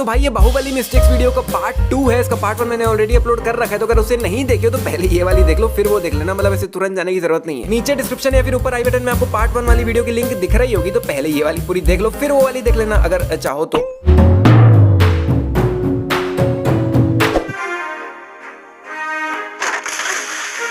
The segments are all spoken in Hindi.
तो भाई ये बाहुबली मिस्टेक्स वीडियो का पार्ट 2 है। इसका पार्ट 1 मैंने ऑलरेडी अपलोड कर रखा है, तो अगर उसे नहीं देखे हो तो पहले ये वाली देख लो, फिर वो देख लेना। मतलब ऐसे तुरंत जाने की जरूरत नहीं है। नीचे डिस्क्रिप्शन या फिर ऊपर आई बटन में आपको पार्ट 1 वाली वीडियो की लिंक दिख रही होगी, तो पहले ये वाली पूरी देख लो, फिर वो वाली देख लेना अगर चाहो तो।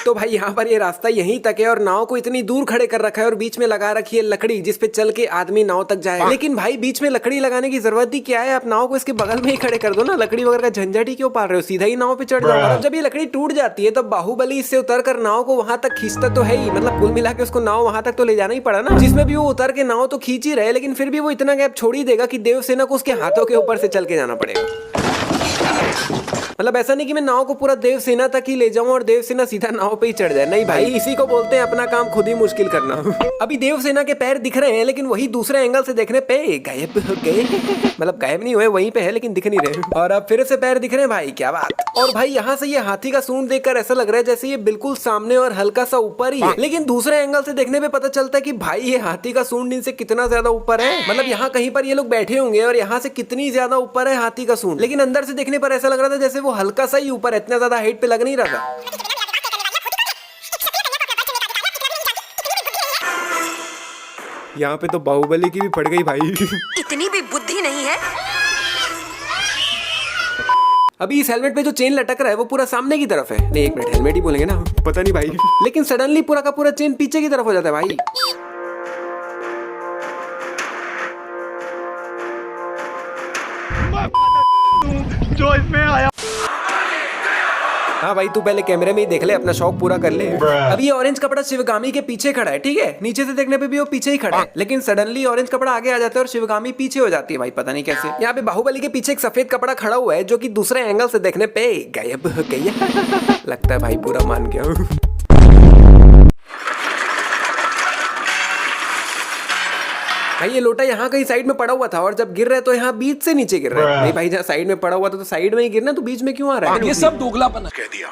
तो भाई यहाँ पर ये रास्ता यहीं तक है और नाव को इतनी दूर खड़े कर रखा है और बीच में लगा रखी है लकड़ी, जिस पे चल के आदमी नाव तक जाए। लेकिन भाई बीच में लकड़ी लगाने की जरूरत ही क्या है? आप नाव को इसके बगल में ही खड़े कर दो ना, लकड़ी वगैरह का झंझट ही क्यों पाल रहे हो? सीधा ही नाव पे चढ़ जाओ। और जब ये लकड़ी टूट जाती है तब बाहुबली इससे उतर कर नाव को वहां तक खींचता तो है ही, मतलब कुल मिला के उसको नाव वहां तक तो ले जाना ही पड़ा ना, जिसमें भी वो उतर के नाव तो खींच ही रहे, लेकिन फिर भी वो इतना गैप छोड़ ही देगा कि देवसेना को उसके हाथों के ऊपर से चल के जाना पड़ेगा। मतलब ऐसा नहीं कि मैं नाव को पूरा देवसेना तक ही ले जाऊं और देवसेना सीधा नाव पे ही चढ़ जाए, नहीं भाई, इसी को बोलते हैं अपना काम खुद ही मुश्किल करना। अभी देवसेना के पैर दिख रहे हैं, लेकिन वही दूसरे एंगल से देखने पे गायब हो गए। मतलब गायब नहीं हुए, वहीं पे है लेकिन दिख नहीं रहे। और अब फिर से पैर दिख रहे हैं भाई, क्या बात। और भाई यहाँ से ये हाथी का सूंड देखकर ऐसा लग रहा है जैसे ये बिल्कुल सामने और हल्का सा ऊपर ही है, लेकिन दूसरे एंगल से देखने पे पता चलता है कि भाई ये हाथी का सूंड इनसे कितना ज्यादा ऊपर है। मतलब यहाँ कहीं पर ये लोग बैठे होंगे और यहाँ से कितनी ज्यादा ऊपर है हाथी का सूंड, लेकिन अंदर से देखने पर ऐसा लग रहा था जैसे वो हल्का सा ही ऊपर, इतना ज्यादा हाइट पे लग नहीं रहा था। यहाँ पे तो बाहुबली की भी फट गई भाई। इतनी भी बुद्धि नहीं है। अभी इस हेलमेट पे जो चेन लटक रहा है वो पूरा सामने की तरफ है। नहीं, एक मिनट, हेलमेट ही बोलेंगे ना, पता नहीं भाई। लेकिन सडनली पूरा का पूरा चेन पीछे की तरफ हो जाता है भाई। जो इसमें आया। हाँ भाई, तू पहले कैमरे में ही देख ले, अपना शौक पूरा कर ले। अभी ये ऑरेंज कपड़ा शिवगामी के पीछे खड़ा है, ठीक है? नीचे से देखने पे भी वो पीछे ही खड़ा है, लेकिन सडनली ऑरेंज कपड़ा आगे आ जाता है और शिवगामी पीछे हो जाती है भाई, पता नहीं कैसे। यहाँ पे बाहुबली के पीछे एक सफेद कपड़ा खड़ा हुआ है जो कि दूसरे एंगल से देखने पे गायब हो गया। लगता है भाई पूरा मान गया। भाई ये लोटा यहाँ कहीं साइड में पड़ा हुआ था और जब गिर रहा है तो यहाँ बीच से नीचे गिर रहा है। नहीं भाई, जहाँ साइड में पड़ा हुआ था तो साइड में ही गिरना, तो बीच में क्यों आ रहा है? ये सब दोगलापन कह दिया।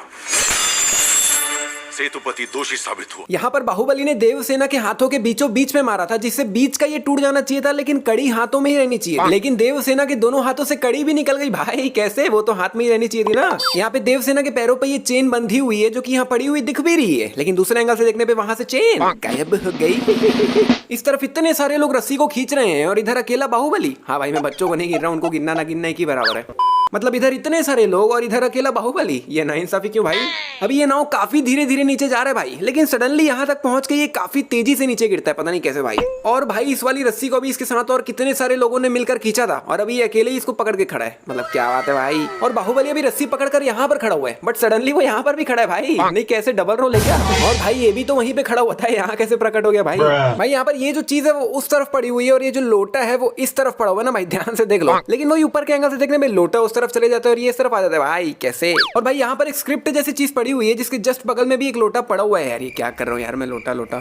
सेतुपति दोषी साबित हुआ। यहाँ पर बाहुबली ने देवसेना के हाथों के बीचों बीच में मारा था, जिससे बीच का ये टूट जाना चाहिए था, लेकिन कड़ी हाथों में ही रहनी चाहिए। लेकिन देवसेना के दोनों हाथों से कड़ी भी निकल गई भाई। कैसे? वो तो हाथ में ही रहनी चाहिए थी ना। यहाँ पे देवसेना के पैरों पे ये चेन बंधी हुई है जो कि यहाँ पड़ी हुई दिख भी रही है, लेकिन दूसरे एंगल से देखने पे वहां से चेन गायब हो गई। इस तरफ इतने सारे लोग रस्सी को खींच रहे हैं और इधर अकेला बाहुबली। हाँ भाई, मैं बच्चों को नहीं गिर रहा, उनको गिनना ना गिनना एक ही बराबर है। मतलब इधर इतने सारे लोग और इधर अकेला बाहुबली, ये नाइंसाफी क्यों भाई? अभी ये नाव काफी धीरे धीरे नीचे जा रहा है भाई, लेकिन सडनली यहाँ तक पहुंच के ये काफी तेजी से नीचे गिरता है, पता नहीं कैसे भाई। और भाई इस वाली रस्सी को अभी इसके साथ और कितने सारे लोगों ने मिलकर खींचा था और अभी ये अकेले ही इसको पकड़ के खड़ा है। मतलब क्या बात है भाई। और बाहुबली अभी रस्सी पकड़कर यहाँ पर खड़ा हुआ है, बट सडनली वो यहाँ पर भी खड़ा है भाई। नहीं, कैसे डबल रोल है क्या? और भाई ये भी तो वहीं पे खड़ा हुआ था, यहाँ कैसे प्रकट हो गया भाई? भाई यहाँ पर ये जो चीज है वो उस तरफ पड़ी हुई है और ये जो लोटा है वो इस तरफ पड़ा हुआ है ना भाई, ध्यान से देख लो। लेकिन वही ऊपर के एंगल से देखने में लोटा उस तरफ चले जाता है और ये तरफ आ जाता है भाई, कैसे? और भाई यहाँ पर एक स्क्रिप्ट जैसी चीज पड़ी हुई है जिसके जस्ट बगल में भी एक लोटा पड़ा हुआ है। यार ये क्या कर रहा हूँ यार मैं, लोटा लोटा।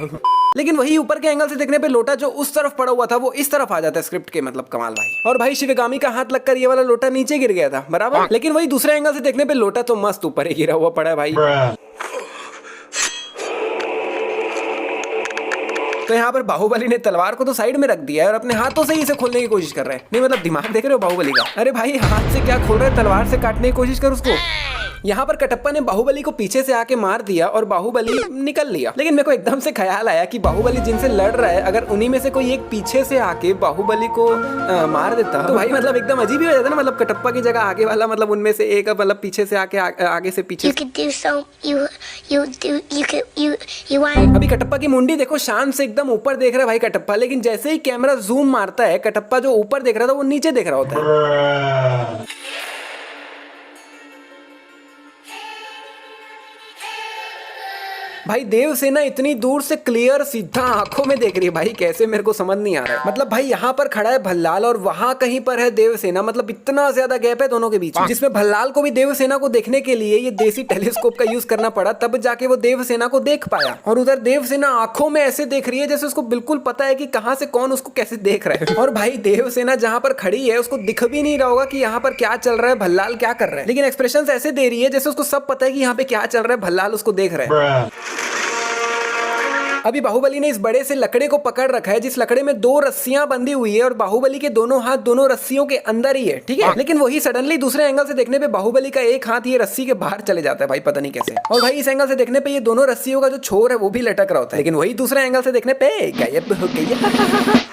लेकिन वही ऊपर के एंगल से देखने पे लोटा जो उस तरफ पड़ा हुआ था वो इस तरफ आ जाता है स्क्रिप्ट के, मतलब कमाल भाई। और भाई शिवगामी का हाथ लगकर ये वाला लोटा नीचे गिर गया था बराबर, लेकिन वही दूसरे एंगल से देखने पे लोटा तो मस्त ऊपर ही गिरा हुआ पड़ा है भाई। तो यहाँ पर बाहुबली ने तलवार को तो साइड में रख दिया है और अपने हाथों से ही इसे खोलने की कोशिश कर रहे हैं। नहीं मतलब दिमाग देख रहे हो बाहुबली का? अरे भाई हाथ से क्या खोल रहे हैं, तलवार से काटने की कोशिश कर उसको। यहाँ पर कटप्पा ने बाहुबली को पीछे से आके मार दिया और बाहुबली निकल लिया। लेकिन मेरे को एकदम से ख्याल आया कि बाहुबली जिनसे लड़ रहा है, अगर उन्हीं में से कोई एक पीछे से आके बाहुबली को मार देता तो भाई मतलब एकदम अजीब ही हो जाता ना। मतलब कटप्पा की जगह आगे वाला, मतलब उनमें से एक मतलब पीछे से आके आगे से पीछे। अभी कटप्पा की मुंडी देखो, शान से एकदम ऊपर देख रहा है भाई कटप्पा, लेकिन जैसे ही कैमरा जूम मारता है कटप्पा जो ऊपर देख रहा था वो नीचे देख रहा होता है। भाई देवसेना इतनी दूर से क्लियर सीधा आंखों में देख रही है भाई, कैसे मेरे को समझ नहीं आ रहा है। मतलब भाई यहाँ पर खड़ा है भल्लाल और वहां कहीं पर है देवसेना, मतलब इतना ज्यादा गैप है दोनों के बीच, जिसमें भल्लाल को भी देवसेना को देखने के लिए ये देसी टेलीस्कोप का यूज करना पड़ा, तब जाके वो देवसेना को देख पाया। और उधर देवसेना आंखों में ऐसे देख रही है जैसे उसको बिल्कुल पता है कि कहाँ से कौन उसको कैसे देख रहा है। और भाई देवसेना जहाँ पर खड़ी है उसको दिख भी नहीं रहा होगा कि यहाँ पर क्या चल रहा है, भल्लाल क्या कर रहा है, लेकिन एक्सप्रेशन ऐसे दे रही है जैसे उसको सब पता है कि यहाँ पे क्या चल रहा है, भल्लाल उसको देख रहा है। अभी बाहुबली ने इस बड़े से लकड़े को पकड़ रखा है, जिस लकड़े में 2 रस्सियां बंधी हुई है और बाहुबली के दोनों हाथ दोनों रस्सियों के अंदर ही है, ठीक है। लेकिन वही सडनली दूसरे एंगल से देखने पे बाहुबली का एक हाथ ये रस्सी के बाहर चले जाता है भाई, पता नहीं कैसे। और भाई इस एंगल से देखने पे ये दोनों रस्सियों का जो छोर है वो भी लटक रहा होता है, लेकिन वही दूसरे एंगल से देखने पे गायब हो गया।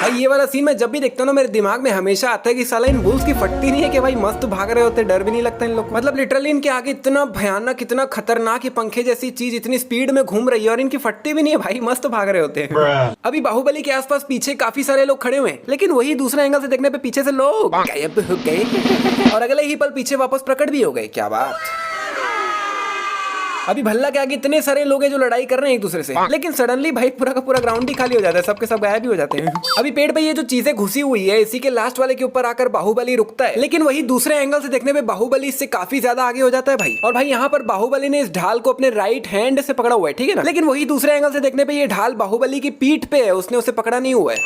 भाई ये वाला सीन मैं जब भी देखता हूँ ना मेरे दिमाग में हमेशा आता है कि साला इन बुल्स की फटती नहीं है कि भाई मस्त भाग रहे होते, डर भी नहीं लगता इन लोग। मतलब लिटरली इनके आगे इतना भयानक इतना खतरनाक ये पंखे जैसी चीज इतनी स्पीड में घूम रही है और इनकी फटती भी नहीं है भाई, मस्त भाग रहे होते हैं। अभी बाहुबली के आसपास पीछे काफी सारे लोग खड़े हुए हैं, लेकिन वही दूसरे एंगल से देखने पे पीछे से लोग गायब हो गए और अगले ही पल पीछे वापस प्रकट भी हो गए। क्या बात। अभी भल्ला के आगे इतने सारे लोग हैं जो लड़ाई कर रहे हैं एक दूसरे से, लेकिन सडनली भाई पूरा का पूरा ग्राउंड ही खाली हो जाता है, सबके सब गायब भी हो जाते हैं। अभी पेड़ पे ये जो चीजें घुसी हुई है इसी के लास्ट वाले के ऊपर आकर बाहुबली रुकता है, लेकिन वही दूसरे एंगल से देखने पे बाहुबली इससे काफी ज्यादा आगे हो जाता है भाई। और भाई यहाँ पर बाहुबली ने इस ढाल को अपने राइट हैंड से पकड़ा हुआ है, ठीक है ना, लेकिन वही दूसरे एंगल से देखने पे ये ढाल बाहुबली की पीठ पे है, उसने उसे पकड़ा नहीं हुआ है।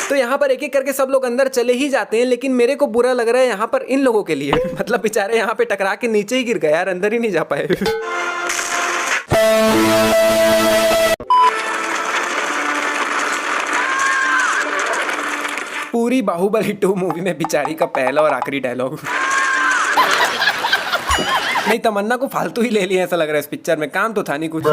तो यहाँ पर एक एक करके सब लोग अंदर चले ही जाते हैं, लेकिन मेरे को बुरा लग रहा है यहाँ पर इन लोगों के लिए। मतलब बेचारे यहाँ पे टकरा के नीचे ही गिर गए यार, अंदर ही नहीं जा पाए। पूरी बाहुबली 2 मूवी में बेचारी का पहला और आखिरी डायलॉग। नहीं, तमन्ना को फालतू ही ले लिया ऐसा लग रहा है इस पिक्चर में, काम तो था नहीं कुछ।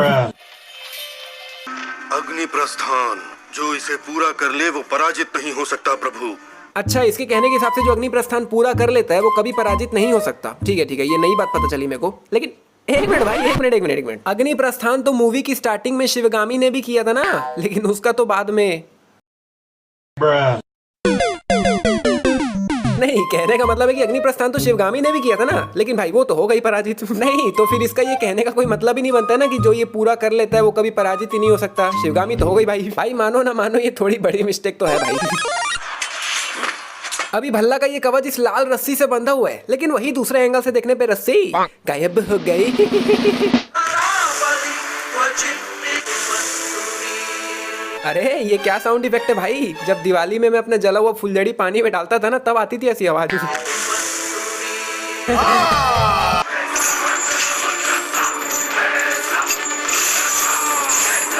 अग्नि प्रस्थान, जो इसे पूरा कर ले वो पराजित नहीं हो सकता प्रभु। अच्छा, इसके कहने के हिसाब से जो अग्नि प्रस्थान पूरा कर लेता है वो कभी पराजित नहीं हो सकता। ठीक है, ये नई बात पता चली मेरे को। लेकिन एक मिनट भाई, एक मिनट। अग्नि प्रस्थान तो मूवी की स्टार्टिंग में शिवगामी ने भी किया था ना, लेकिन उसका तो बाद में। नहीं, कहने का मतलब है कि अग्नि प्रस्थान तो शिवगामी ने भी किया था ना, लेकिन भाई वो तो हो गई पराजित। नहीं तो फिर इसका ये कहने का कोई मतलब ही नहीं बनता ना कि जो ये पूरा कर लेता है वो कभी पराजित ही नहीं हो सकता। शिवगामी तो हो गई भाई मानो ना मानो ये थोड़ी बड़ी मिस्टेक तो है भाई। अभी भल्ला का ये कवच इस लाल रस्सी से बंधा हुआ है, लेकिन वही दूसरे एंगल से देखने पे रस्सी गायब हो गई। अरे ये क्या साउंड इफेक्ट है भाई, जब दिवाली में मैं अपना जला हुआ फुलझड़ी पानी में डालता था ना तब आती थी ऐसी आवाज।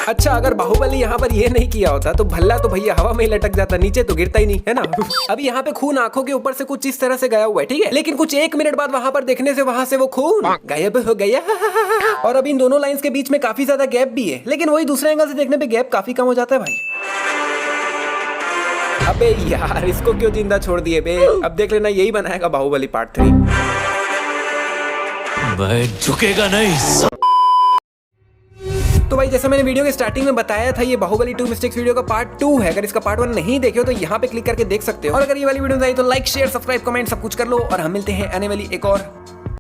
अच्छा, अगर बाहुबली यहाँ पर ये नहीं किया होता तो भल्ला तो भैया हवा में ही लटक जाता, नीचे तो गिरता ही नहीं, है ना। अभी यहाँ पे खून आंखों के ऊपर से कुछ इस तरह से गया हुआ है, ठीक है, लेकिन कुछ 1 मिनट बाद वहाँ पर देखने से वहाँ से वो खून गायब हो गया। और अभी इन दोनों लाइंस के बीच में काफी ज्यादा गैप भी है, लेकिन वही दूसरे एंगल से देखने पे गैप काफी कम हो जाता है भाई। अबे यार, इसको क्यों जिंदा छोड़ दिए बे। अब देख लेना यही बनाएगा बाहुबली पार्ट 3। मैं झुकेगा नहीं। तो भाई जैसा मैंने वीडियो के स्टार्टिंग में बताया था, ये बाहुबली 2 मिस्टेक्स वीडियो का पार्ट 2 है। अगर इसका पार्ट 1 नहीं देखे हो तो यहाँ पे क्लिक करके देख सकते हो। और अगर ये वाली वीडियो आई तो लाइक शेयर सब्सक्राइब कमेंट सब कुछ कर लो, और हम मिलते हैं आने वाली एक और